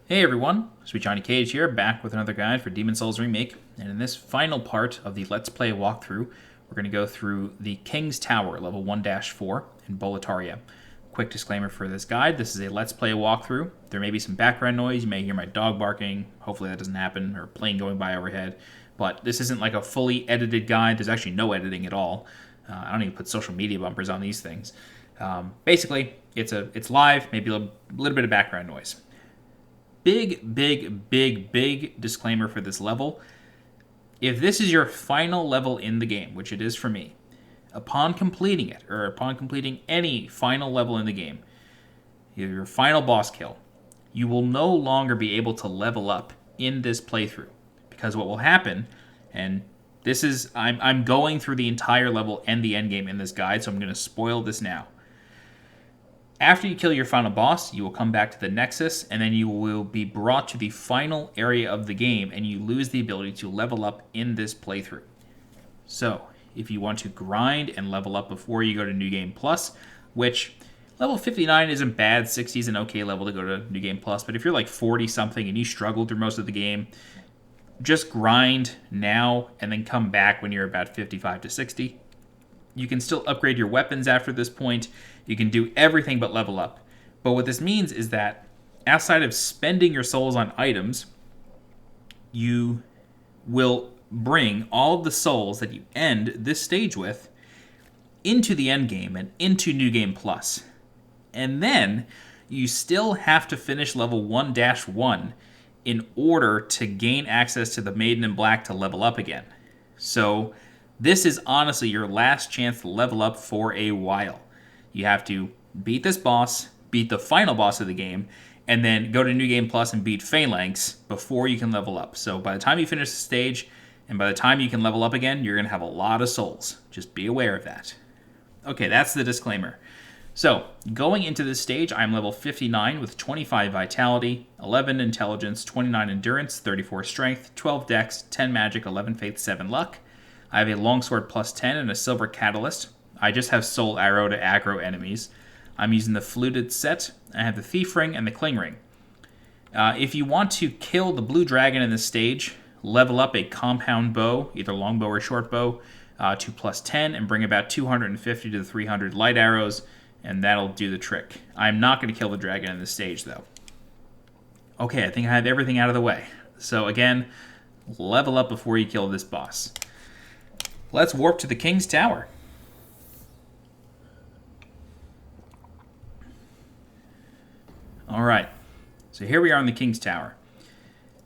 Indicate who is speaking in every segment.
Speaker 1: Hey everyone, SweetJohnnyCage here, back with another guide for Demon's Souls Remake, and in this final part of the Let's Play walkthrough, we're going to go through the King's Tower, level 1-4 in Boletaria. Quick disclaimer for this guide, this is a Let's Play walkthrough. There may be some background noise, you may hear my dog barking, hopefully that doesn't happen, or a plane going by overhead, but this isn't like a fully edited guide, there's actually no editing at all. I don't even put social media bumpers on these things. Basically, it's live, maybe a little bit of background noise. Big disclaimer for this level. If this is your final level in the game, which it is for me, upon completing it, or upon completing any final level in the game, your final boss kill, you will no longer be able to level up in this playthrough. Because what will happen, and this is, I'm going through the entire level and the endgame in this guide, so I'm going to spoil this now. After you kill your final boss, you will come back to the Nexus, and then you will be brought to the final area of the game, and you lose the ability to level up in this playthrough. So, if you want to grind and level up before you go to New Game Plus, which level 59 isn't bad, 60 is an okay level to go to New Game Plus, but if you're like 40-something and you struggle through most of the game, just grind now and then come back when you're about 55 to 60. You can still upgrade your weapons after this point. You can do everything but level up. But what this means is that outside of spending your souls on items, you will bring all of the souls that you end this stage with into the end game and into New Game Plus. And then you still have to finish level 1-1 in order to gain access to the Maiden in Black to level up again. So this is honestly your last chance to level up for a while. You have to beat this boss, beat the final boss of the game, and then go to New Game Plus and beat Phalanx before you can level up. So by the time you finish the stage, and by the time you can level up again, you're going to have a lot of souls. Just be aware of that. Okay, that's the disclaimer. So, going into this stage, I'm level 59 with 25 Vitality, 11 Intelligence, 29 Endurance, 34 Strength, 12 Dex, 10 Magic, 11 Faith, 7 Luck. I have a Longsword plus 10 and a Silver Catalyst. I just have Soul Arrow to aggro enemies. I'm using the Fluted set. I have the Thief Ring and the Cling Ring. If you want to kill the Blue Dragon in this stage, level up a Compound Bow, either Longbow or Short Bow, to plus 10 and bring about 250 to 300 Light Arrows, and that'll do the trick. I'm not going to kill the dragon in this stage, though. Okay, I think I have everything out of the way. So again, level up before you kill this boss. Let's warp to the King's Tower. Alright, so here we are in the King's Tower.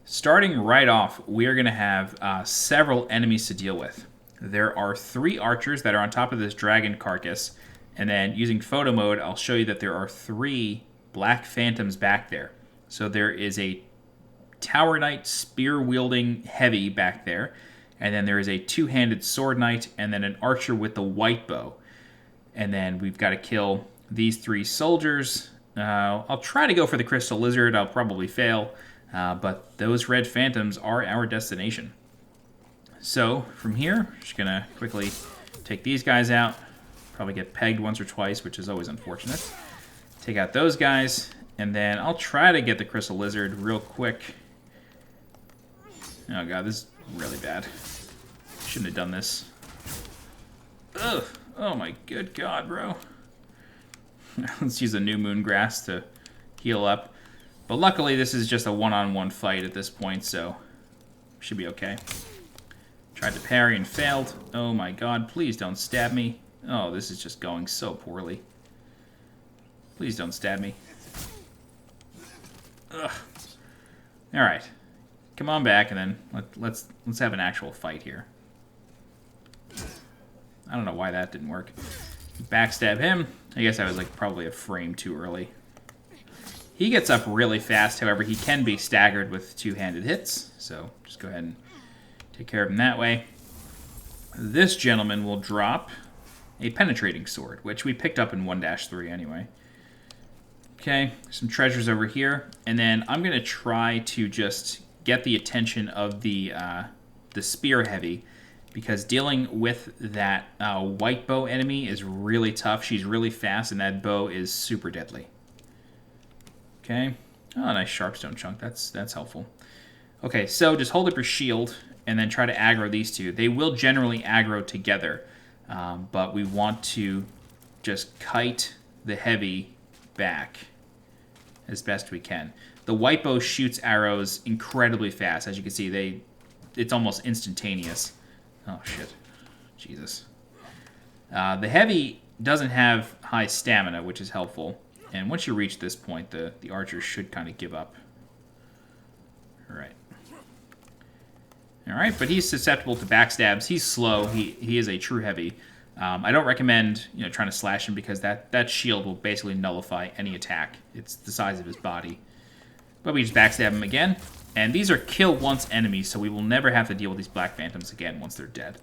Speaker 1: Starting right off, we are going to have several enemies to deal with. There are 3 archers that are on top of this dragon carcass, and then using photo mode, I'll show you that there are 3 black phantoms back there. So there is a Tower Knight spear-wielding heavy back there, and then there is a 2-handed sword knight, and then an archer with the white bow. And then we've got to kill these 3 soldiers. I'll try to go for the crystal lizard. I'll probably fail, but those red phantoms are our destination. So from here, I'm just gonna quickly take these guys out. Probably get pegged once or twice, which is always unfortunate. Take out those guys, and then I'll try to get the crystal lizard real quick. Oh god, this is really bad. Shouldn't have done this. Ugh! Oh my good god, bro. Let's use a New Moon Grass to heal up. But luckily, this is just a one-on-one fight at this point, so should be okay. Tried to parry and failed. Oh my god, please don't stab me. Oh, this is just going so poorly. Please don't stab me. Ugh. Alright. Come on back, and then let's have an actual fight here. I don't know why that didn't work. Backstab him. I guess I was like probably a frame too early. He gets up really fast, however, he can be staggered with 2-handed hits, so just go ahead and take care of him that way. This gentleman will drop a penetrating sword, which we picked up in 1-3 anyway. Okay, some treasures over here, and then I'm going to try to just get the attention of the spear heavy, because dealing with that white bow enemy is really tough. She's really fast, and that bow is super deadly. Okay, Oh, nice Sharpstone chunk. That's helpful. Okay, so just hold up your shield and then try to aggro these two. They will generally aggro together, but we want to just kite the heavy back as best we can. The white bow shoots arrows incredibly fast. As you can see, it's almost instantaneous. Oh, shit. Jesus. The heavy doesn't have high stamina, which is helpful. And once you reach this point, the archer should kind of give up. All right, but he's susceptible to backstabs. He's slow. He is a true heavy. I don't recommend trying to slash him because that shield will basically nullify any attack. It's the size of his body. But we just backstab him again. And these are kill once enemies, so we will never have to deal with these black phantoms again once they're dead.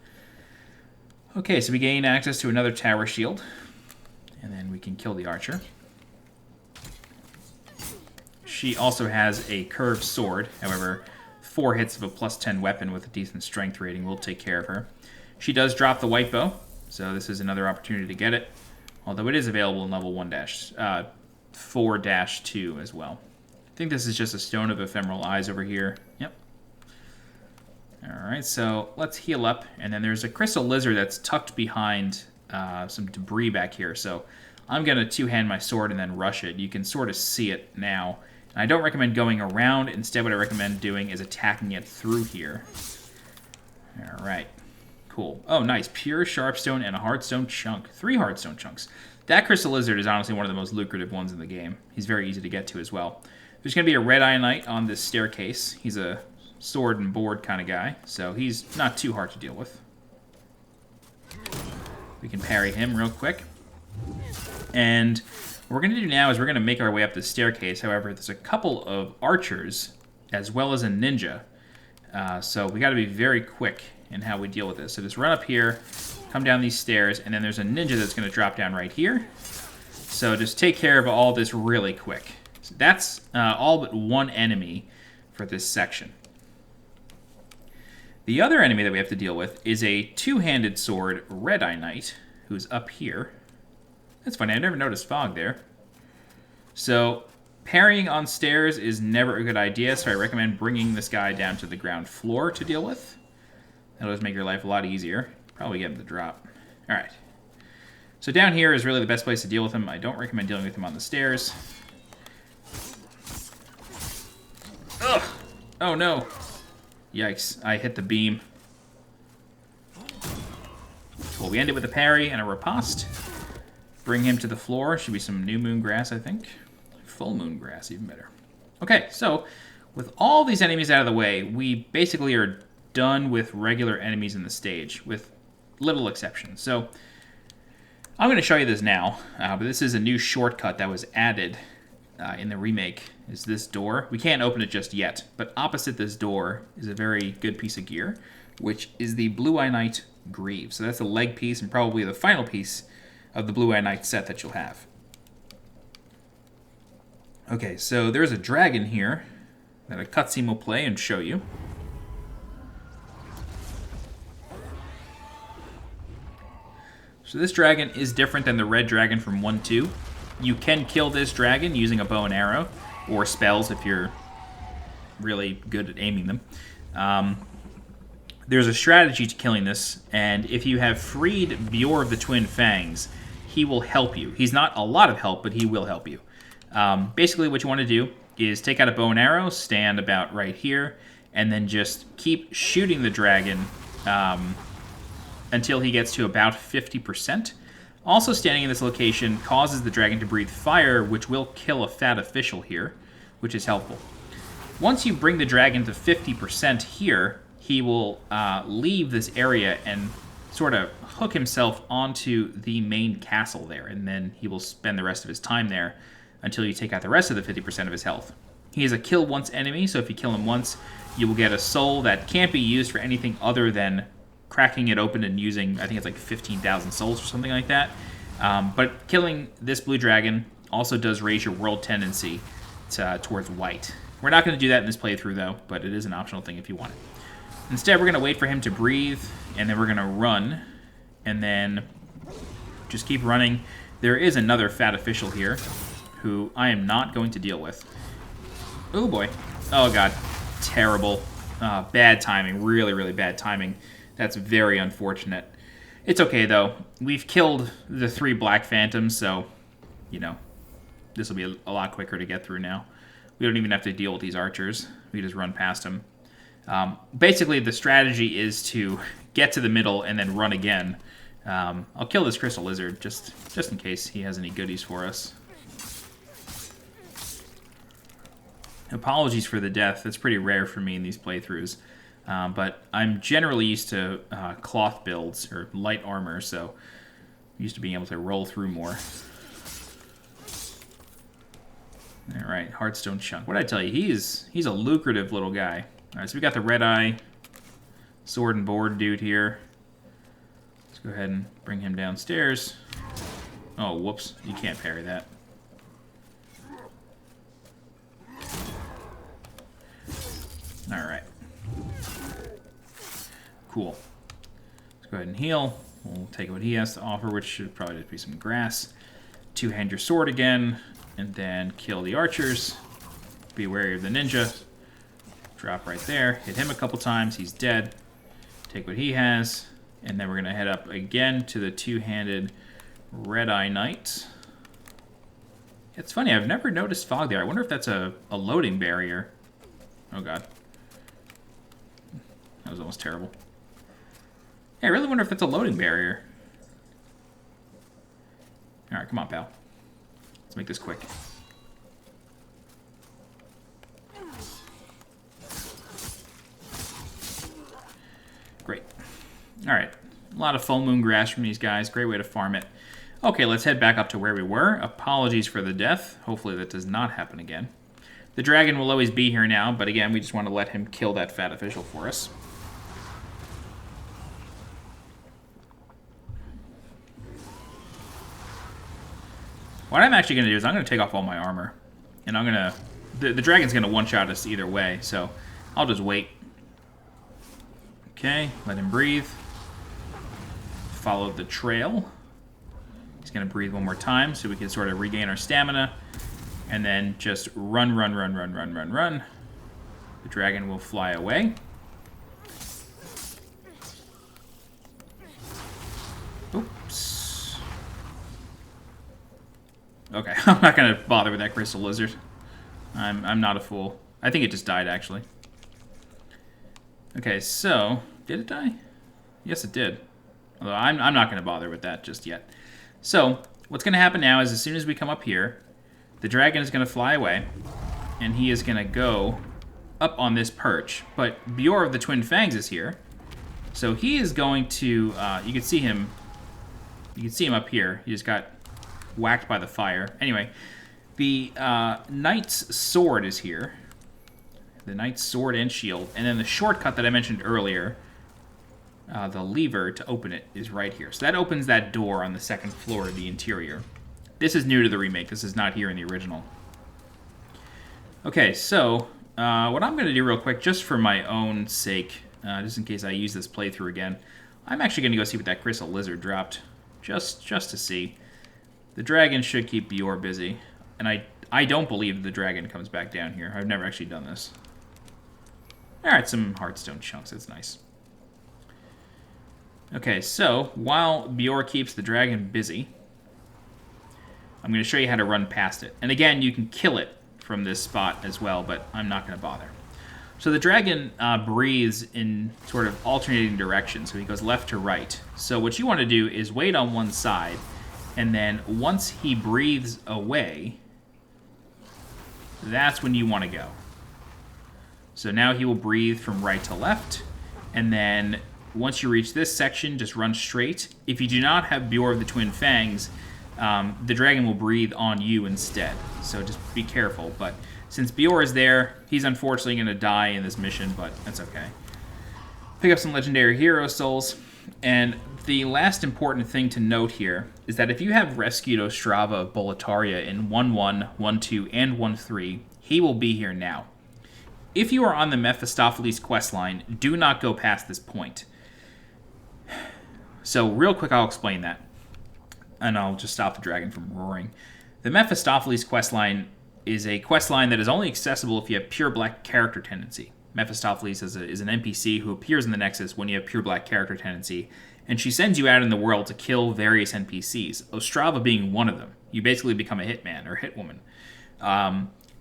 Speaker 1: Okay, so we gain access to another tower shield. And then we can kill the archer. She also has a curved sword. However, 4 hits of a +10 weapon with a decent strength rating will take care of her. She does drop the white bow, so this is another opportunity to get it. Although it is available in level 4-2 as well. I think this is just a Stone of Ephemeral Eyes over here. Yep. Alright, so let's heal up. And then there's a crystal lizard that's tucked behind some debris back here. So I'm going to two-hand my sword and then rush it. You can sort of see it now. I don't recommend going around. Instead, what I recommend doing is attacking it through here. All right. Cool. Oh, nice. Pure Sharpstone and a Hardstone chunk. 3 Hardstone chunks. That Crystal Lizard is honestly one of the most lucrative ones in the game. He's very easy to get to as well. There's going to be a Red Eye Knight on this staircase. He's a sword and board kind of guy, so he's not too hard to deal with. We can parry him real quick. And what we're going to do now is we're going to make our way up the staircase. However, there's a couple of archers as well as a ninja. So we got to be very quick in how we deal with this. So just run up here, come down these stairs, and then there's a ninja that's going to drop down right here. So just take care of all this really quick. So that's all but one enemy for this section. The other enemy that we have to deal with is a two-handed sword Red Eye Knight, who's up here. That's funny, I never noticed fog there. So parrying on stairs is never a good idea, so I recommend bringing this guy down to the ground floor to deal with. That'll just make your life a lot easier. Probably get him to drop. Alright. So down here is really the best place to deal with him. I don't recommend dealing with him on the stairs. Ugh! Oh no! Yikes, I hit the beam. Cool, we end it with a parry and a riposte. Bring him to the floor. Should be some new moon grass, I think. Full moon grass, even better. Okay, so with all these enemies out of the way, we basically are done with regular enemies in the stage, with little exceptions. So I'm going to show you this now, but this is a new shortcut that was added in the remake, is this door. We can't open it just yet, but opposite this door is a very good piece of gear, which is the Blue Eye Knight Greave. So that's the leg piece and probably the final piece of the Blue Eye Knight set that you'll have. Okay, so there's a dragon here that a cutscene will play and show you. So this dragon is different than the red dragon from 1-2. You can kill this dragon using a bow and arrow, or spells if you're really good at aiming them. There's a strategy to killing this, and if you have freed Bjor of the Twin Fangs, he will help you. He's not a lot of help, but he will help you. Basically what you want to do is take out a bow and arrow, stand about right here, and then just keep shooting the dragon until he gets to about 50%. Also standing in this location causes the dragon to breathe fire, which will kill a fat official here, which is helpful. Once you bring the dragon to 50% here, he will leave this area and sort of hook himself onto the main castle there, and then he will spend the rest of his time there until you take out the rest of the 50% of his health. He is a kill once enemy, so if you kill him once, you will get a soul that can't be used for anything other than cracking it open and using, I think it's like 15,000 souls or something like that. But killing this blue dragon also does raise your world tendency towards white. We're not going to do that in this playthrough, though, but it is an optional thing if you want it. Instead, we're going to wait for him to breathe, and then we're going to run, and then just keep running. There is another fat official here, who I am not going to deal with. Oh boy. Oh god. Terrible. Bad timing. Really, really bad timing. That's very unfortunate. It's okay, though. We've killed the 3 Black Phantoms, so, you know, this will be a lot quicker to get through now. We don't even have to deal with these archers. We just run past them. Basically, the strategy is to get to the middle and then run again. I'll kill this Crystal Lizard just in case he has any goodies for us. Apologies for the death. That's pretty rare for me in these playthroughs. But I'm generally used to cloth builds or light armor, so I'm used to being able to roll through more. All right, Heartstone Chunk. What did I tell you? He's a lucrative little guy. All right, so we got the Red Eye sword and board dude here. Let's go ahead and bring him downstairs. Oh, whoops. You can't parry that. All right. Cool. Let's go ahead and heal. We'll take what he has to offer, which should probably just be some grass. Two-hand your sword again, and then kill the archers. Be wary of the ninja. Drop right there. Hit him a couple times. He's dead. Take what he has, and then we're going to head up again to the two-handed Red-Eye Knight. It's funny, I've never noticed fog there. I wonder if that's a loading barrier. Oh, God. That was almost terrible. Yeah, I really wonder if that's a loading barrier. Alright, come on, pal. Let's make this quick. Great. Alright. A lot of full moon grass from these guys. Great way to farm it. Okay, let's head back up to where we were. Apologies for the death. Hopefully that does not happen again. The dragon will always be here now, but again, we just want to let him kill that fat official for us. What I'm actually going to do is I'm going to take off all my armor. And I'm going to... The dragon's going to one-shot us either way, so I'll just wait. Okay, let him breathe. Follow the trail. He's going to breathe one more time so we can sort of regain our stamina. And then just run, run, run, run, run, run, run. The dragon will fly away. Oops. Okay, I'm not going to bother with that Crystal Lizard. I'm not a fool. I think it just died, actually. Okay, so... Did it die? Yes, it did. Although I'm not going to bother with that just yet. So, what's going to happen now is as soon as we come up here, the dragon is going to fly away, and he is going to go up on this perch. But Bjor of the Twin Fangs is here, so he is going to... you can see him up here. He just got whacked by the fire. Anyway, the Knight's Sword is here. The Knight's Sword and Shield. And then the shortcut that I mentioned earlier, the lever to open it, is right here. So that opens that door on the second floor of the interior. This is new to the remake. This is not here in the original. Okay, so what I'm going to do real quick, just for my own sake, just in case I use this playthrough again, I'm actually going to go see what that Crystal Lizard dropped, just to see. The dragon should keep Bjor busy, and I don't believe the dragon comes back down here. I've never actually done this. Alright, some Heartstone chunks. That's nice. Okay, so while Bjor keeps the dragon busy, I'm going to show you how to run past it. And again, you can kill it from this spot as well, but I'm not going to bother. So the dragon breathes in sort of alternating directions, so he goes left to right. So what you want to do is wait on one side, and then once he breathes away, that's when you want to go. So now he will breathe from right to left, and then once you reach this section, just run straight. If you do not have Bjor of the Twin Fangs, the dragon will breathe on you instead. So just be careful. But since Bjor is there, he's unfortunately going to die in this mission, but that's okay. Pick up some legendary hero souls. And the last important thing to note here is that if you have rescued Ostrava of Boletaria in 1.1, 1.2, and 1.3, he will be here now. If you are on the Mephistopheles questline, do not go past this point. So real quick, I'll explain that. And I'll just stop the dragon from roaring. The Mephistopheles questline is a quest line that is only accessible if you have pure black character tendency. Mephistopheles is an NPC who appears in the Nexus when you have pure black character tendency, and she sends you out in the world to kill various NPCs, Ostrava being one of them. You basically become a hitman or hitwoman.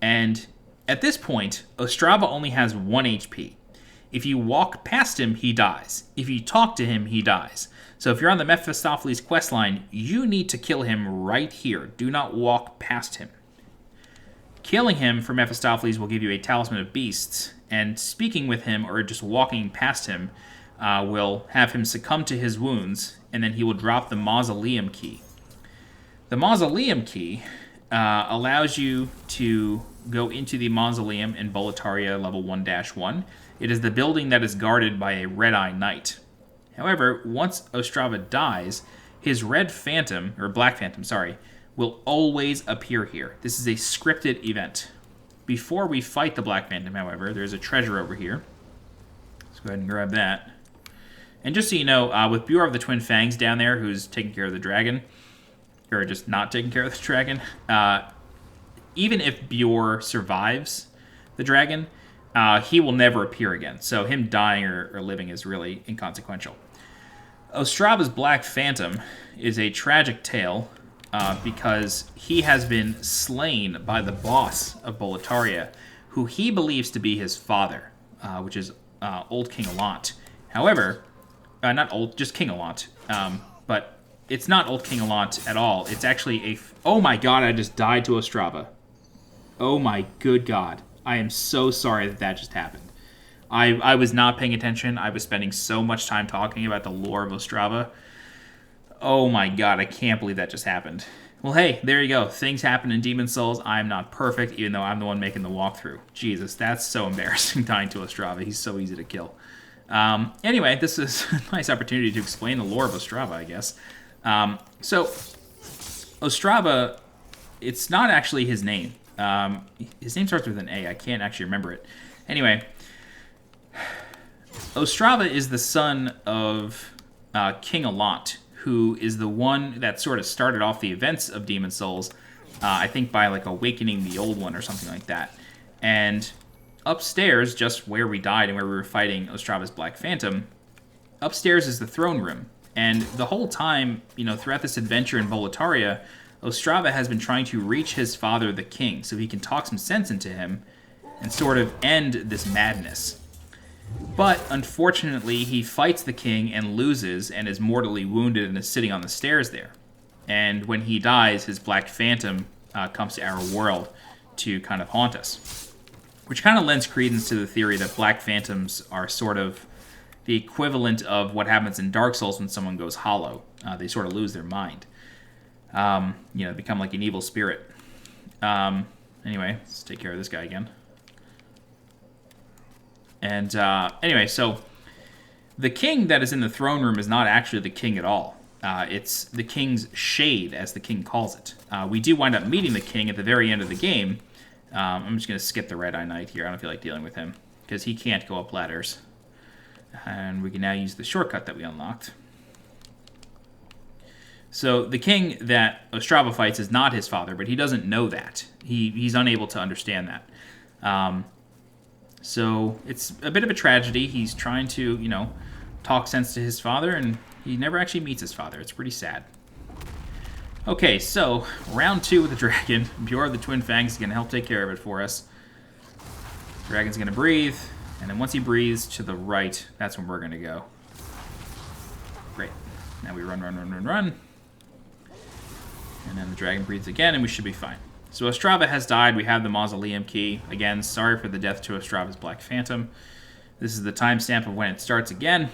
Speaker 1: And at this point, Ostrava only has 1 HP. If you walk past him, he dies. If you talk to him, he dies. So if you're on the Mephistopheles questline, you need to kill him right here. Do not walk past him. Killing him for Mephistopheles will give you a Talisman of Beasts, and speaking with him or just walking past him will have him succumb to his wounds, and then he will drop the Mausoleum Key. The Mausoleum Key allows you to go into the Mausoleum in Boletaria level 1-1. It is the building that is guarded by a Red-Eye Knight. However, once Ostrava dies, his Red Phantom, or Black Phantom, sorry, will always appear here. This is a scripted event. Before we fight the Black Phantom, however, there's a treasure over here. Let's go ahead and grab that. And just so you know, with Bureau of the Twin Fangs down there, who's taking care of the dragon, or just not taking care of the dragon, even if Bjor survives the dragon, he will never appear again. So him dying or living is really inconsequential. Ostrava's Black Phantom is a tragic tale because he has been slain by the boss of Boletaria, who he believes to be his father, which is Old King Allant. However, not old, just King Allant, but it's not Old King Allant at all. It's actually a... Oh my god, I just died to Ostrava. Oh my good god. I am so sorry that just happened. I was not paying attention. I was spending so much time talking about the lore of Ostrava. Oh my god, I can't believe that just happened. Well, hey, there you go. Things happen in Demon's Souls. I'm not perfect, even though I'm the one making the walkthrough. Jesus, that's so embarrassing, dying to Ostrava. He's so easy to kill. Anyway, this is a nice opportunity to explain the lore of Ostrava, I guess. So, Ostrava, it's not actually his name. His name starts with an A. I can't actually remember it. Anyway, Ostrava is the son of King Allant, who is the one that sort of started off the events of Demon's Souls, I think by like awakening the old one or something like that. And upstairs, just where we died and where we were fighting Ostrava's Black Phantom, upstairs is the throne room. And the whole time, you know, throughout this adventure in Boletaria, Ostrava has been trying to reach his father, the king, so he can talk some sense into him and sort of end this madness. But, unfortunately, he fights the king and loses and is mortally wounded and is sitting on the stairs there. And when he dies, his Black Phantom comes to our world to kind of haunt us. Which kind of lends credence to the theory that Black Phantoms are sort of the equivalent of what happens in Dark Souls when someone goes hollow. They sort of lose their mind. You know, become like an evil spirit. Anyway, let's take care of this guy again. And anyway, so the king that is in the throne room is not actually the king at all. It's the king's shade, as the king calls it. We do wind up meeting the king at the very end of the game. I'm just going to skip the Red-Eye Knight here. I don't feel like dealing with him, because he can't go up ladders. And we can now use the shortcut that we unlocked. So the king that Ostrava fights is not his father, but he doesn't know that. He's unable to understand that. So it's a bit of a tragedy. He's trying to, you know, talk sense to his father, and he never actually meets his father. It's pretty sad. Okay, so round 2 with the dragon. Bjor of the Twin Fangs is going to help take care of it for us. Dragon's going to breathe, and then once he breathes to the right, that's when we're going to go. Great. Now we run. And then the dragon breathes again, and we should be fine. So Ostrava has died. We have the Mausoleum Key. Again, sorry for the death to Ostrava's Black Phantom. This is the timestamp of when it starts again.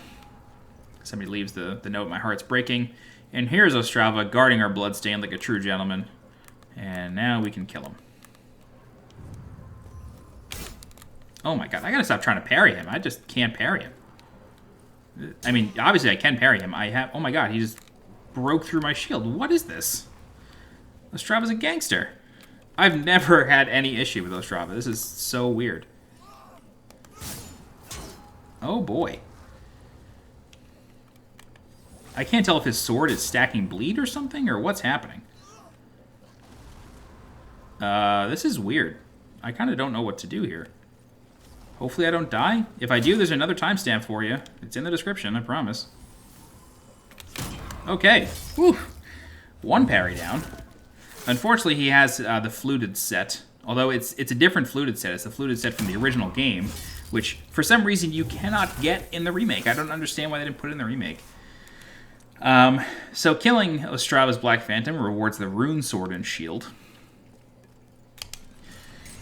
Speaker 1: Somebody leaves the note, my heart's breaking. And here's Ostrava guarding our bloodstain like a true gentleman. And now we can kill him. Oh my god, I gotta stop trying to parry him. I just can't parry him. I mean, obviously I can parry him. Oh my god, he just broke through my shield. What is this? Ostrava's a gangster. I've never had any issue with Ostrava. This is so weird. Oh boy. I can't tell if his sword is stacking bleed or something, or what's happening. This is weird. I kind of don't know what to do here. Hopefully I don't die. If I do, there's another timestamp for you. It's in the description, I promise. Okay. Whew. One parry down. Unfortunately, he has the fluted set. Although it's a different fluted set. It's the fluted set from the original game, which for some reason you cannot get in the remake. I don't understand why they didn't put it in the remake. So killing Ostrava's Black Phantom rewards the Rune Sword and Shield.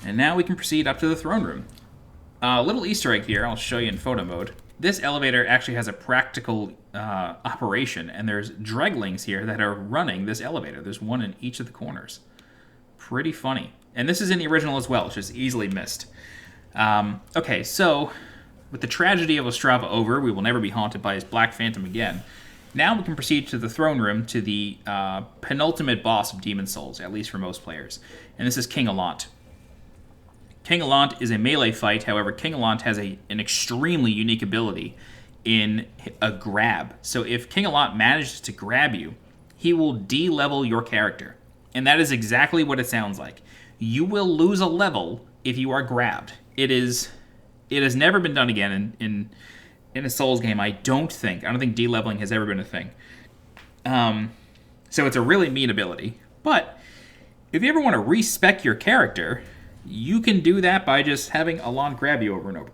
Speaker 1: And now we can proceed up to the throne room. A little Easter egg here, I'll show you in photo mode. This elevator actually has a practical operation, and there's dreglings here that are running this elevator. There's one in each of the corners. Pretty funny. And this is in the original as well, it's just easily missed. Okay, so with the tragedy of Ostrava over, we will never be haunted by his Black Phantom again. Now we can proceed to the throne room, to the penultimate boss of Demon Souls, at least for most players. And this is King Allant. King Allant is a melee fight, however, King Allant has an extremely unique ability in a grab. So if King Allant manages to grab you, he will de-level your character. And that is exactly what it sounds like. You will lose a level if you are grabbed. It has never been done again in a Souls game, I don't think. I don't think de-leveling has ever been a thing. So it's a really mean ability. But if you ever want to respec your character, you can do that by just having Allant grab you over and over.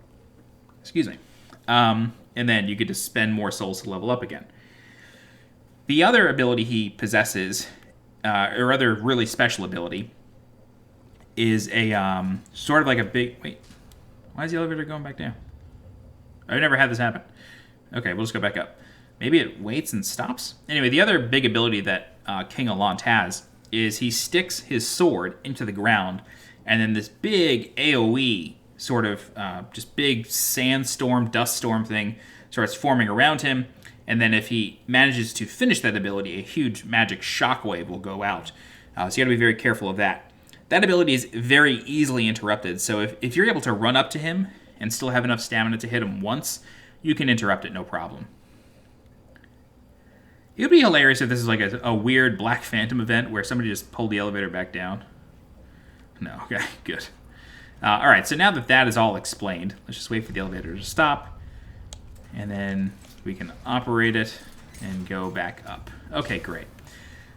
Speaker 1: Excuse me. And then you get to spend more souls to level up again. The other ability he possesses, or other really special ability, is a sort of like a big... Wait, why is the elevator going back down? I've never had this happen. Okay, we'll just go back up. Maybe it waits and stops? Anyway, the other big ability that King Allant has is he sticks his sword into the ground, and then this big AoE, sort of just big sandstorm, dust storm thing starts forming around him. And then if he manages to finish that ability, a huge magic shockwave will go out. So you gotta be very careful of that. That ability is very easily interrupted. So if you're able to run up to him and still have enough stamina to hit him once, you can interrupt it no problem. It would be hilarious if this is like a weird Black Phantom event where somebody just pulled the elevator back down. No, okay, good. All right, so now that that is all explained, let's just wait for the elevator to stop, and then we can operate it and go back up. Okay, great.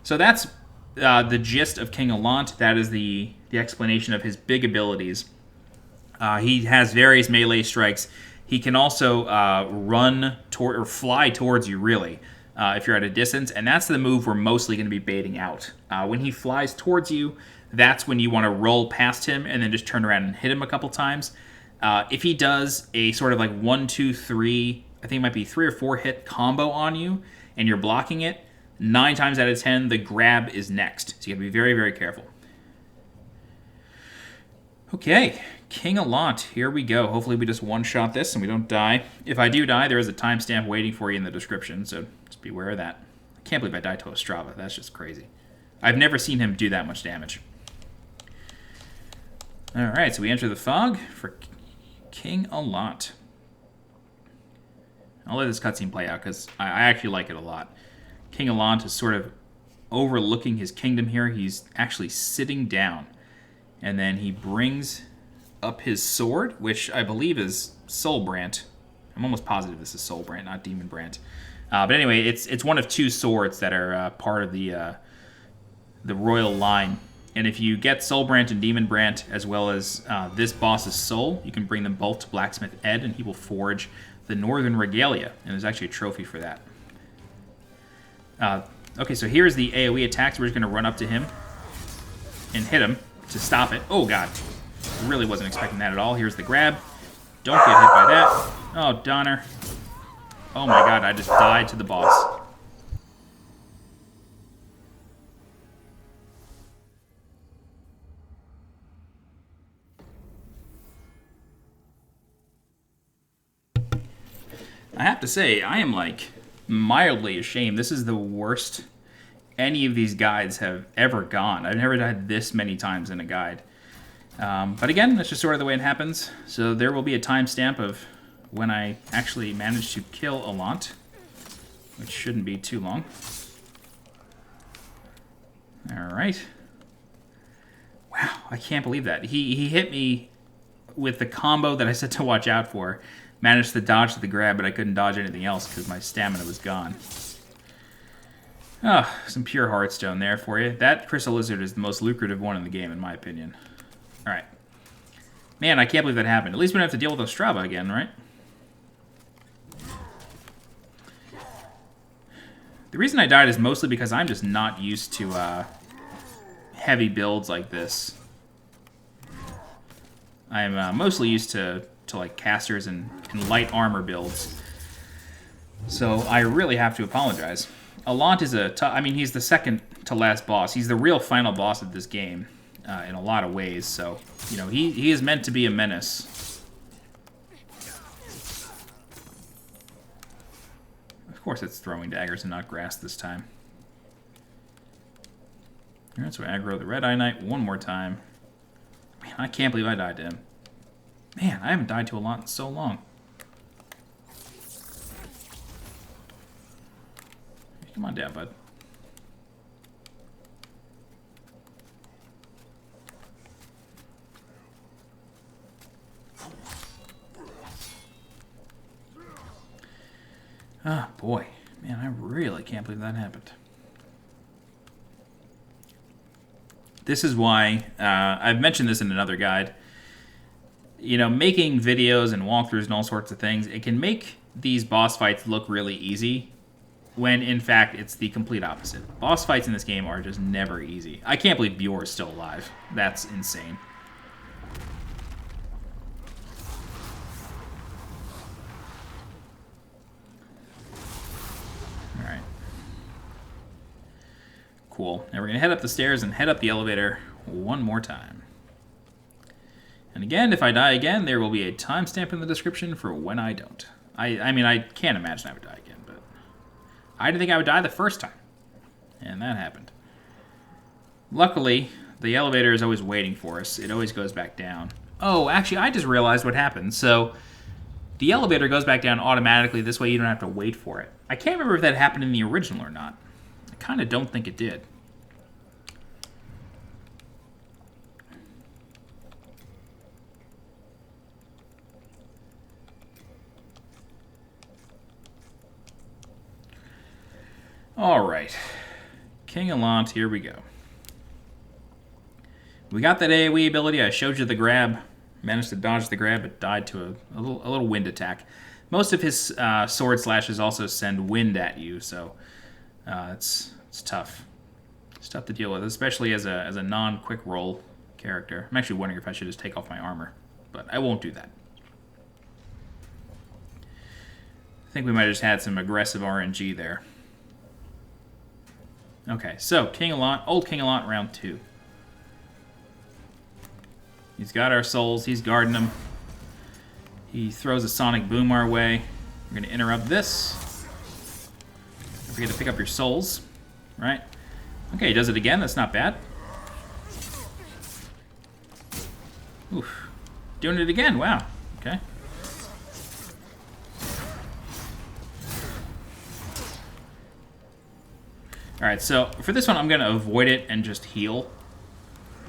Speaker 1: So that's the gist of King Allant. That is the explanation of his big abilities. He has various melee strikes. He can also run toward or fly towards you, really, if you're at a distance, and that's the move we're mostly going to be baiting out. When he flies towards you, that's when you want to roll past him and then just turn around and hit him a couple times. If he does a sort of like 1, 2, 3, I think it might be 3 or 4 hit combo on you, and you're blocking it, 9 times out of 10, the grab is next. So you got to be very, very careful. Okay, King Allant, here we go. Hopefully we just one-shot this and we don't die. If I do die, there is a timestamp waiting for you in the description, so just be aware of that. I can't believe I died to Ostrava. That's just crazy. I've never seen him do that much damage. Alright, so we enter the fog for King Allant. I'll let this cutscene play out because I actually like it a lot. King Allant is sort of overlooking his kingdom here. He's actually sitting down. And then he brings up his sword, which I believe is Soulbrant. I'm almost positive this is Soulbrant, not Demon Brant. But anyway, it's one of 2 swords that are part of the royal line. And if you get Soulbrant and Demon Brant, as well as this boss's soul, you can bring them both to Blacksmith Ed, and he will forge the Northern Regalia. And there's actually a trophy for that. Okay, so here's the AoE attacks. We're just going to run up to him and hit him to stop it. Oh, God. Really wasn't expecting that at all. Here's the grab. Don't get hit by that. Oh, Donner. Oh, my God. I just died to the boss. I have to say, I am, like, mildly ashamed. This is the worst any of these guides have ever gone. I've never died this many times in a guide. But again, that's just sort of the way it happens. So there will be a timestamp of when I actually managed to kill Allant, which shouldn't be too long. Alright. Wow, I can't believe that. He hit me with the combo that I said to watch out for. Managed to dodge the grab, but I couldn't dodge anything else because my stamina was gone. Oh, some pure Hearthstone there for you. That Crystal Lizard is the most lucrative one in the game, in my opinion. Alright. Man, I can't believe that happened. At least we don't have to deal with Ostrava again, right? The reason I died is mostly because I'm just not used to heavy builds like this. I'm mostly used to like casters and light armor builds. So I really have to apologize. Allant is I mean, he's the second to last boss. He's the real final boss of this game in a lot of ways. So, you know, he is meant to be a menace. Of course it's throwing daggers and not grass this time. Alright, so aggro the Red Eye Knight one more time. Man, I can't believe I died to him. Man, I haven't died to Allant in so long. Come on down, bud. Ah, boy. Man, I really can't believe that happened. This is why, I've mentioned this in another guide, you know, making videos and walkthroughs and all sorts of things, it can make these boss fights look really easy, when in fact it's the complete opposite. Boss fights in this game are just never easy. I can't believe Bjorn is still alive. That's insane. Alright. Cool. Now we're going to head up the stairs and head up the elevator one more time. And again, if I die again, there will be a timestamp in the description for when I don't. I mean, I can't imagine I would die again, but I didn't think I would die the first time. And that happened. Luckily, the elevator is always waiting for us. It always goes back down. Oh, actually, I just realized what happened. So, the elevator goes back down automatically. This way you don't have to wait for it. I can't remember if that happened in the original or not. I kind of don't think it did. Alright, King Allant, here we go. We got that AoE ability, I showed you the grab. Managed to dodge the grab, but died to a little wind attack. Most of his sword slashes also send wind at you, so it's tough. It's tough to deal with, especially as a non-quick roll character. I'm actually wondering if I should just take off my armor, but I won't do that. I think we might have just had some aggressive RNG there. Okay, so King Allant, old King Allant, round 2. He's got our souls. He's guarding them. He throws a sonic boom our way. We're going to interrupt this. Don't forget to pick up your souls. Right? Okay, he does it again. That's not bad. Oof. Doing it again. Wow. Okay. Alright, so for this one, I'm going to avoid it and just heal.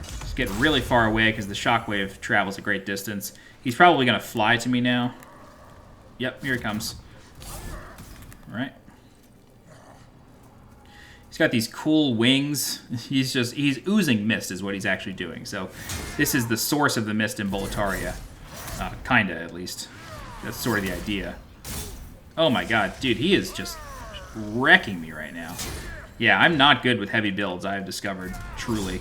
Speaker 1: Just get really far away because the shockwave travels a great distance. He's probably going to fly to me now. Yep, here he comes. Alright. He's got these cool wings. He's oozing mist is what he's actually doing. So this is the source of the mist in Boletaria. Kinda, at least. That's sort of the idea. Oh my god, dude, he is just wrecking me right now. Yeah, I'm not good with heavy builds, I have discovered, truly.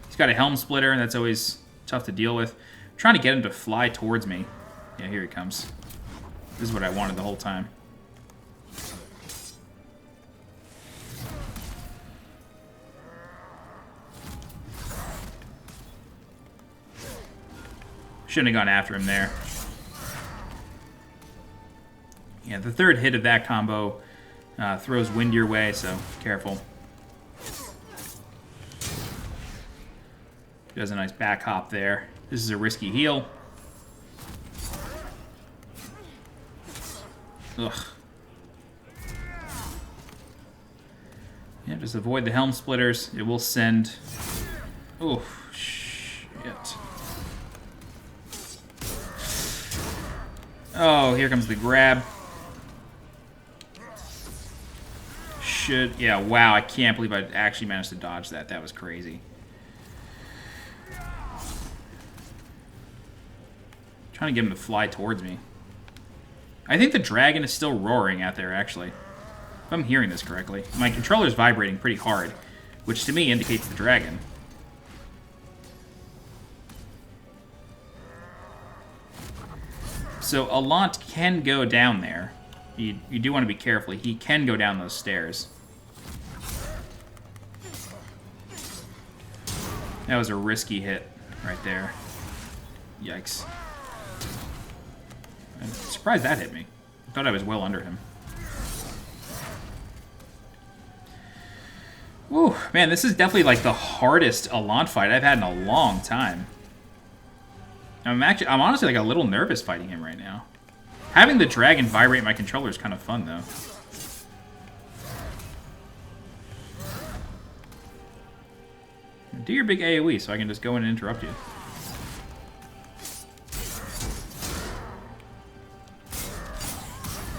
Speaker 1: He's got a helm splitter, and that's always tough to deal with. I'm trying to get him to fly towards me. Yeah, here he comes. This is what I wanted the whole time. Shouldn't have gone after him there. Yeah, the third hit of that combo throws wind your way, so careful. Does a nice back hop there. This is a risky heal. Ugh. Yeah, just avoid the helm splitters. It will send... Oh, Oh, here comes the grab. Yeah, wow, I can't believe I actually managed to dodge that. That was crazy. Trying to get him to fly towards me. I think the dragon is still roaring out there, actually. If I'm hearing this correctly. My controller's vibrating pretty hard, which to me indicates the dragon. So Allant can go down there. You do want to be careful. He can go down those stairs. That was a risky hit right there. Yikes. I'm surprised that hit me. I thought I was well under him. Woo, man, this is definitely like the hardest Allant fight I've had in a long time. I'm honestly like a little nervous fighting him right now. Having the dragon vibrate my controller is kind of fun though. Do your big AoE so I can just go in and interrupt you.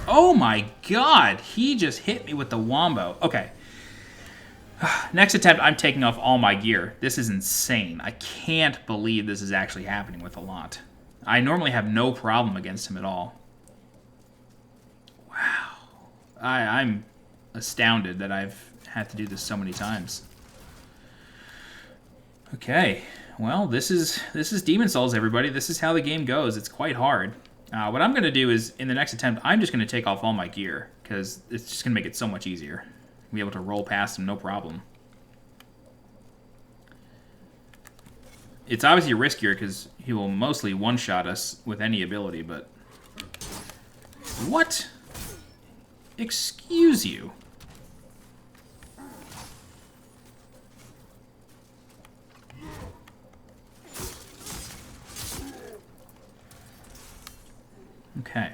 Speaker 1: Oh my god, he just hit me with the wombo. Okay. Next attempt, I'm taking off all my gear. This is insane. I can't believe this is actually happening with Allant. I normally have no problem against him at all. Wow. I'm astounded that I've had to do this so many times. Okay. Well, this is Demon's Souls, everybody. This is how the game goes. It's quite hard. What I'm going to do is, in the next attempt, I'm just going to take off all my gear, because it's just going to make it so much easier. Be able to roll past him, no problem. It's obviously riskier, because he will mostly one-shot us with any ability, but... What? Excuse you. Okay.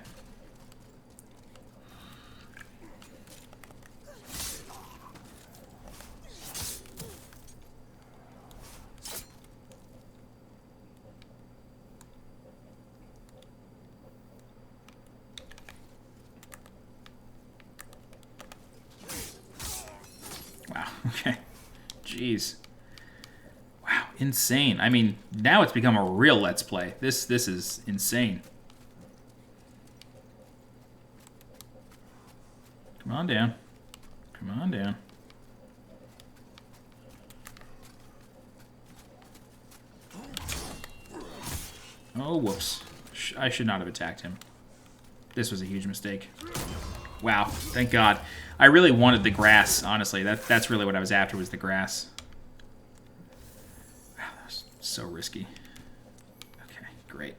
Speaker 1: Wow, okay. Jeez. Wow, insane. I mean, now it's become a real Let's Play. This is insane. Come on down. Come on down. Oh, whoops. I should not have attacked him. This was a huge mistake. Wow, thank God. I really wanted the grass, honestly. That's really what I was after, was the grass. Wow, that was so risky. Okay, great.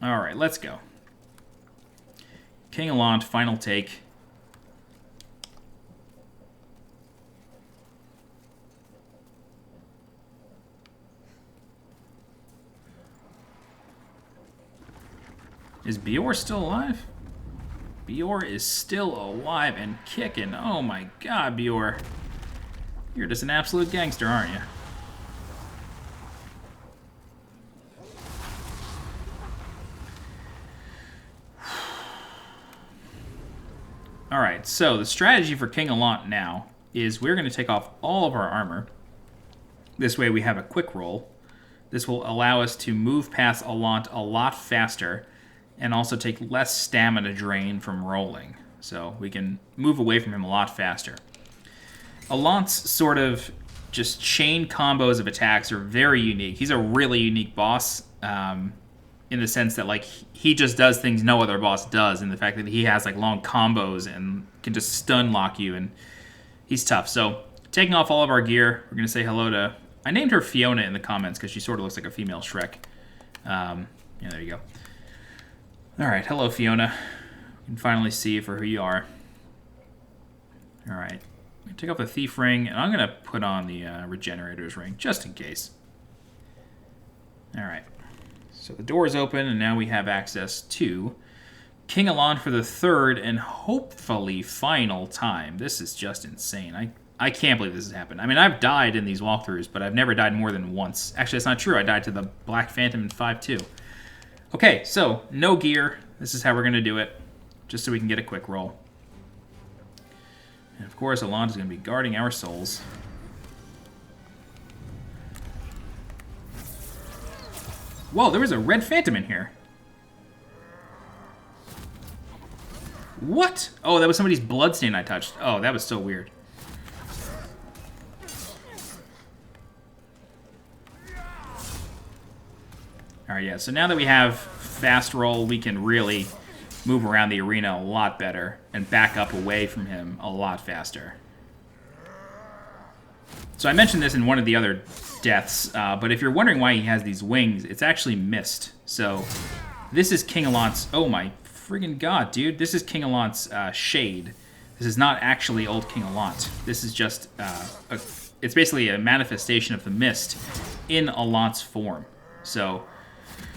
Speaker 1: Alright, let's go. King Allant, final take. Is Bior still alive? Bior is still alive and kicking. Oh my god, Bior. You're just an absolute gangster, aren't you? Alright, so the strategy for King Allant now is we're going to take off all of our armor. This way we have a quick roll. This will allow us to move past Allant a lot faster and also take less stamina drain from rolling. So we can move away from him a lot faster. Allant's sort of just chain combos of attacks are very unique. He's a really unique boss. In the sense that, like, he just does things no other boss does, and the fact that he has, like, long combos and can just stun lock you, and he's tough. So, taking off all of our gear, we're going to say hello to... I named her Fiona in the comments, because she sort of looks like a female Shrek. Yeah, there you go. Alright, hello, Fiona. You can finally see you for who you are. Alright. I'm going to take off the Thief Ring, and I'm going to put on the Regenerator's Ring, just in case. Alright. So the door is open, and now we have access to King Allant for the third and hopefully final time. This is just insane. I can't believe this has happened. I mean, I've died in these walkthroughs, but I've never died more than once. Actually, that's not true. I died to the Black Phantom in 5-2. Okay, so no gear. This is how we're going to do it, just so we can get a quick roll. And of course, Allant is going to be guarding our souls. Whoa, there was a red phantom in here. What? Oh, that was somebody's bloodstain I touched. Oh, that was so weird. Alright, yeah, so now that we have fast roll, we can really move around the arena a lot better and back up away from him a lot faster. So I mentioned this in one of the other deaths, but if you're wondering why he has these wings, it's actually mist. So this is King Allant's... Oh my friggin' god, dude. This is King Allant's shade. This is not actually old King Allant. This is just... it's basically a manifestation of the mist in Allant's form. So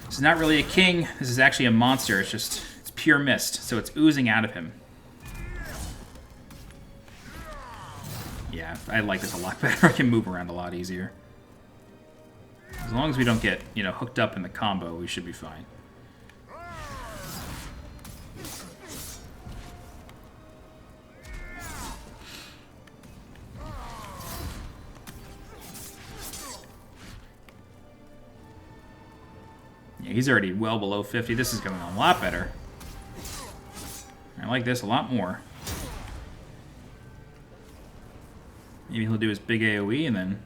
Speaker 1: this is not really a king. This is actually a monster. It's just... It's pure mist. So it's oozing out of him. Yeah, I like this a lot better. I can move around a lot easier. As long as we don't get, you know, hooked up in the combo, we should be fine. Yeah, he's already well below 50. This is going a lot better. I like this a lot more. Maybe he'll do his big AoE and then...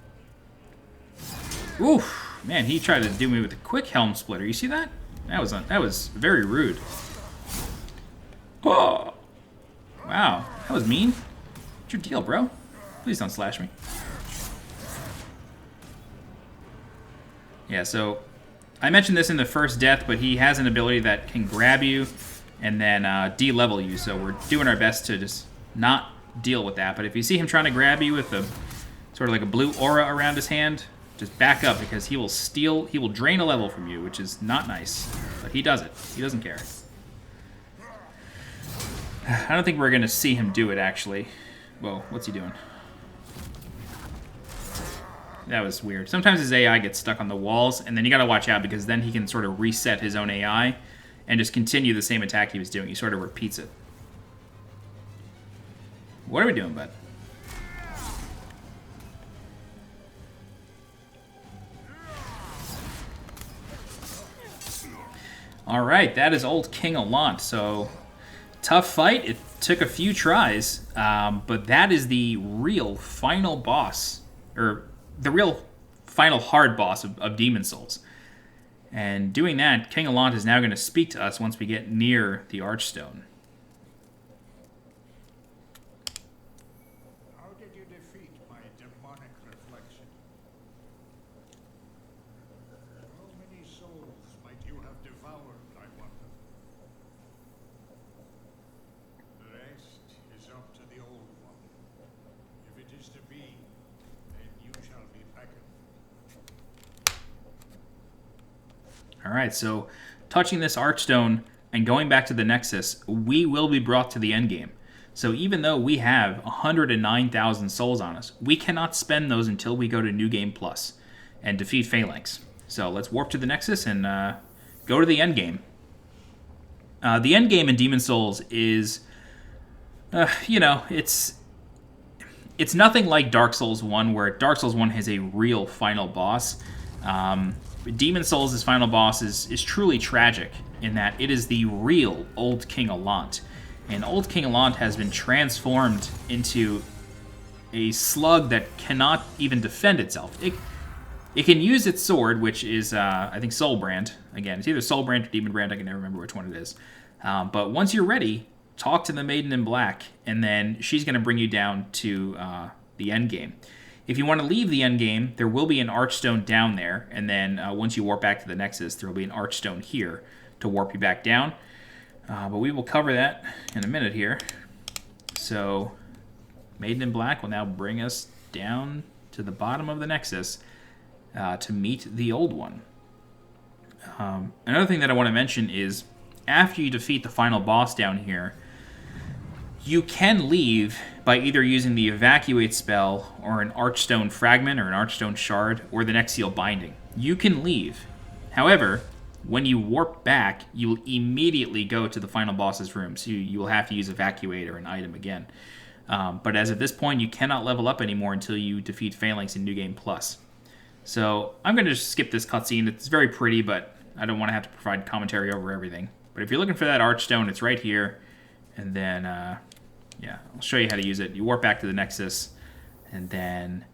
Speaker 1: Oof! Man, he tried to do me with a quick helm splitter. You see that? That was very rude. Oh! Wow, that was mean. What's your deal, bro? Please don't slash me. Yeah, so... I mentioned this in the first death, but he has an ability that can grab you and then de-level you, so we're doing our best to just not deal with that. But if you see him trying to grab you with a sort of like a blue aura around his hand, just back up, because he will drain a level from you, which is not nice. But he does it. He doesn't care. I don't think we're going to see him do it, actually. Whoa, what's he doing? That was weird. Sometimes his AI gets stuck on the walls, and then you gotta watch out, because then he can sort of reset his own AI and just continue the same attack he was doing. He sort of repeats it. What are we doing, bud? Alright, that is old King Allant. So, tough fight. It took a few tries, but that is the real final boss, or the real final hard boss of Demon Souls. And doing that, King Allant is now going to speak to us once we get near the Archstone.
Speaker 2: How did you defeat my demonic reflection? How many souls might you have devoured, I wonder? The rest is up to the old one. If it is to be, then you shall be reckoned.
Speaker 1: Alright, so touching this Archstone and going back to the Nexus, we will be brought to the Endgame. So even though we have 109,000 souls on us, we cannot spend those until we go to New Game Plus and defeat Phalanx. So let's warp to the Nexus and go to the Endgame. The Endgame in Demon Souls is, you know, it's nothing like Dark Souls 1, where Dark Souls 1 has a real final boss. Demon Souls' final boss is truly tragic in that it is the real old King Allant. And old King Allant has been transformed into a slug that cannot even defend itself. It can use its sword, which is, I think, Soulbrand. Again, it's either Soulbrand or Demon Brand. I can never remember which one it is. But once you're ready, talk to the Maiden in Black, and then she's going to bring you down to the Endgame. If you want to leave the Endgame, there will be an Archstone down there, and then once you warp back to the Nexus, there will be an Archstone here to warp you back down. But we will cover that in a minute here. So, Maiden in Black will now bring us down to the bottom of the Nexus to meet the old one. Another thing that I want to mention is, after you defeat the final boss down here, you can leave by either using the Evacuate spell or an Archstone Fragment or an Archstone Shard or the Nexial Binding. You can leave. However, when you warp back, you will immediately go to the final boss's room. So you will have to use Evacuate or an item again. But as of this point, you cannot level up anymore until you defeat Phalanx in New Game Plus. So I'm going to just skip this cutscene. It's very pretty, but I don't want to have to provide commentary over everything. But if you're looking for that Archstone, it's right here. And then, yeah, I'll show you how to use it. You warp back to the Nexus, and then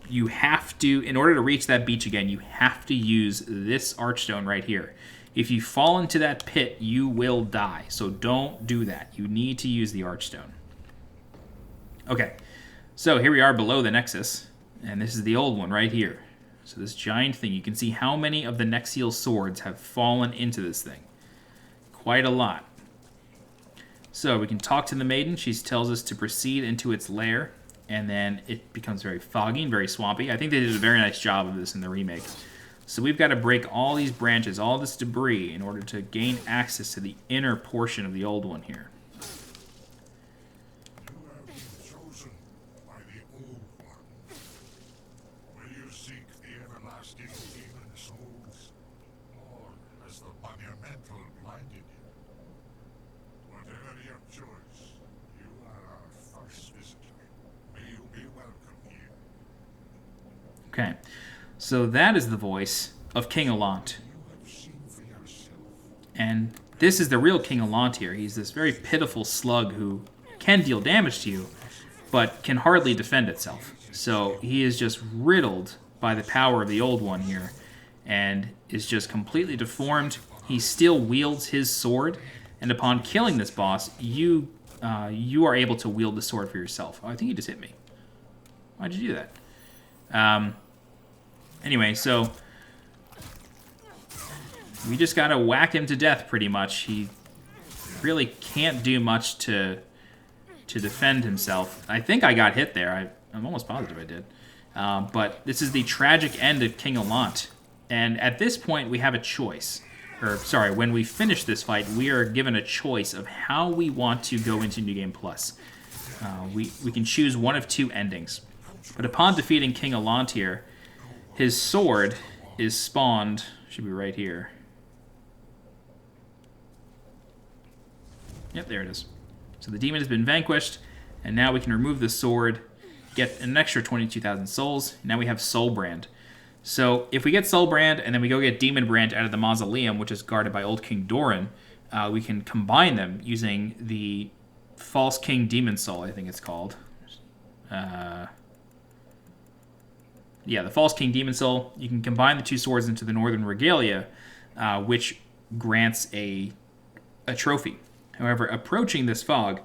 Speaker 1: you have to, in order to reach that beach again, you have to use this Archstone right here. If you fall into that pit, you will die. So don't do that. You need to use the Archstone. Okay, so here we are below the Nexus, and this is the old one right here. So this giant thing, you can see how many of the Nexiel swords have fallen into this thing. Quite a lot. So we can talk to the maiden. She tells us to proceed into its lair, and then it becomes very foggy and very swampy. I think they did a very nice job of this in the remake. So we've got to break all these branches, all this debris, in order to gain access to the inner portion of the old one here. Okay, so that is the voice of King Allant. And this is the real King Allant here. He's this very pitiful slug who can deal damage to you, but can hardly defend itself. So he is just riddled by the power of the old one here, and is just completely deformed. He still wields his sword, and upon killing this boss, you are able to wield the sword for yourself. Oh, I think you just hit me. Why'd you do that? Anyway, so we just gotta whack him to death pretty much. He really can't do much to defend himself. I think I got hit there. I'm almost positive I did. But this is the tragic end of King Allant. And at this point, we have a choice. Or, sorry, when we finish this fight, we are given a choice of how we want to go into New Game Plus. We can choose one of two endings. But upon defeating King Allant here, his sword is spawned, should be right here. Yep, there it is. So the demon has been vanquished, and now we can remove the sword, get an extra 22,000 souls. Now we have Soulbrand. So if we get Soulbrand, and then we go get Demon Brand out of the Mausoleum, which is guarded by Old King Doran, we can combine them using the False King Demon Soul, I think it's called. Yeah, the False King Demon Soul. You can combine the two swords into the Northern Regalia, which grants a trophy. However, approaching this fog,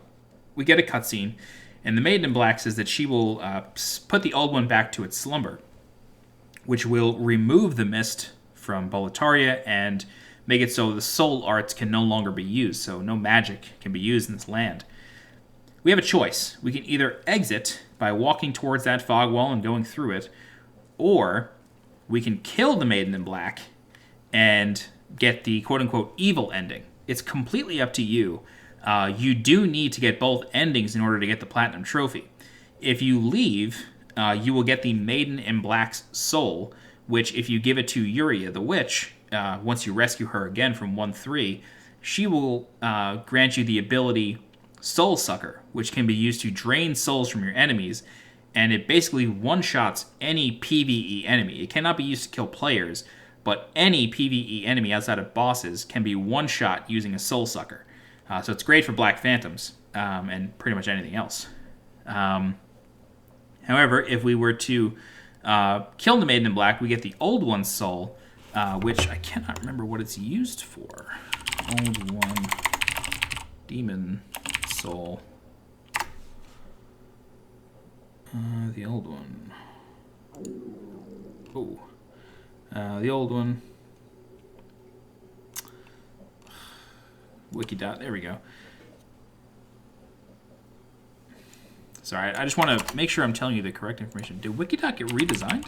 Speaker 1: we get a cutscene, and the Maiden in Black says that she will put the old one back to its slumber, which will remove the mist from Boletaria and make it so the soul arts can no longer be used, so no magic can be used in this land. We have a choice. We can either exit by walking towards that fog wall and going through it, or we can kill the Maiden in Black and get the quote-unquote evil ending. It's completely up to you. You do need to get both endings in order to get the Platinum Trophy. If you leave, you will get the Maiden in Black's soul, which if you give it to Yuria the Witch, once you rescue her again from 1-3, she will grant you the ability Soul Sucker, which can be used to drain souls from your enemies, and it basically one-shots any PvE enemy. It cannot be used to kill players, but any PvE enemy outside of bosses can be one-shot using a Soul Sucker. So it's great for Black Phantoms, and pretty much anything else. However, if we were to kill the Maiden in Black, we get the Old One's soul, which I cannot remember what it's used for. Old One Demon Soul. The old one. Oh. The old one. Wikidot. There we go. Sorry, I just want to make sure I'm telling you the correct information. Did Wikidot get redesigned?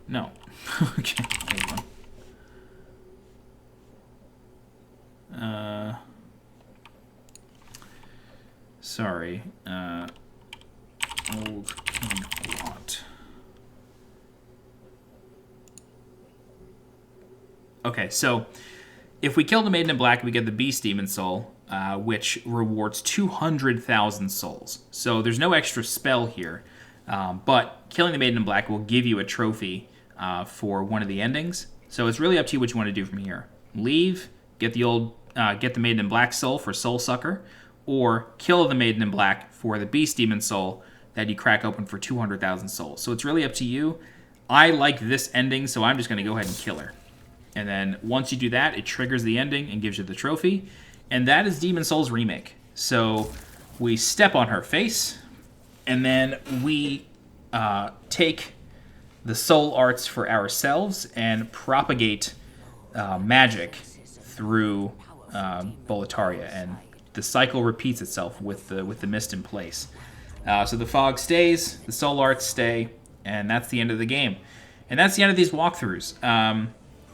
Speaker 1: No. Okay. Old one. Sorry. Old King Allant. Okay, so if we kill the Maiden in Black, we get the Beast Demon Soul, which rewards 200,000 souls. So there's no extra spell here, but killing the Maiden in Black will give you a trophy for one of the endings. So it's really up to you what you want to do from here. Leave, get the Maiden in Black soul for Soul Sucker, or kill the Maiden in Black for the Beast Demon Soul that you crack open for 200,000 souls. So it's really up to you. I like this ending, so I'm just going to go ahead and kill her. And then once you do that, it triggers the ending and gives you the trophy. And that is Demon Souls Remake. So we step on her face, and then we take the soul arts for ourselves and propagate magic through Boletaria, and the cycle repeats itself with the mist in place. So the fog stays, the soul arts stay, and that's the end of the game. And that's the end of these walkthroughs.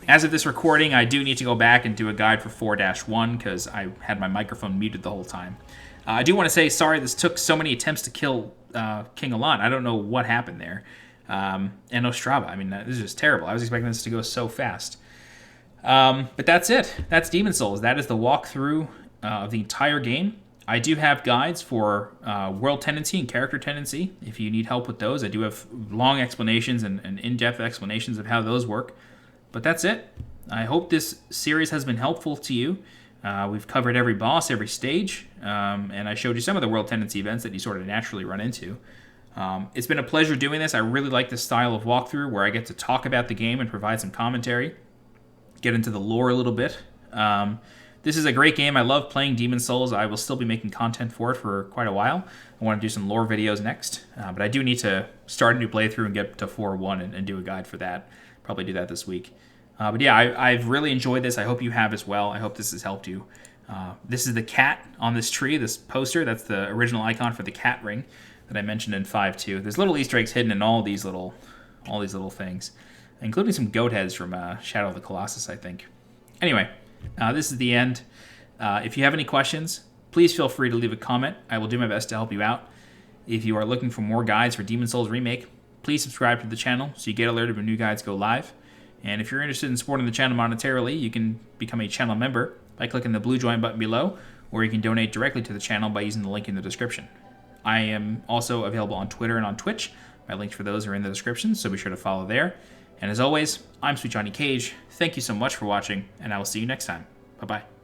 Speaker 1: As of this recording, I do need to go back and do a guide for 4-1 because I had my microphone muted the whole time. I do want to say, sorry this took so many attempts to kill King Allant. I don't know what happened there. And Ostrava, I mean, this is just terrible. I was expecting this to go so fast. But that's it. That's Demon Souls. That is the walkthrough of the entire game. I do have guides for world tendency and character tendency. If you need help with those, I do have long explanations and in-depth explanations of how those work. But that's it. I hope this series has been helpful to you. We've covered every boss, every stage, and I showed you some of the world tendency events that you sort of naturally run into. It's been a pleasure doing this. I really like this style of walkthrough where I get to talk about the game and provide some commentary, get into the lore a little bit. This is a great game. I love playing Demon Souls. I will still be making content for it for quite a while. I want to do some lore videos next, but I do need to start a new playthrough and get to 4.1 and do a guide for that. Probably do that this week. But yeah, I've really enjoyed this. I hope you have as well. I hope this has helped you. This is the cat on this tree, this poster. That's the original icon for the cat ring that I mentioned in 5.2. There's little Easter eggs hidden in all these little things, including some goat heads from Shadow of the Colossus, I think. Anyway, this is the end. If you have any questions, please feel free to leave a comment. I will do my best to help you out. If you are looking for more guides for Demon Souls Remake, please subscribe to the channel so you get alerted when new guides go live. And if you're interested in supporting the channel monetarily, you can become a channel member by clicking the blue join button below, or you can donate directly to the channel by using the link in the description. I am also available on Twitter and on Twitch. My links for those are in the description, so be sure to follow there. And as always, I'm SweetJohnnyCage. Thank you so much for watching, and I will see you next time. Bye-bye.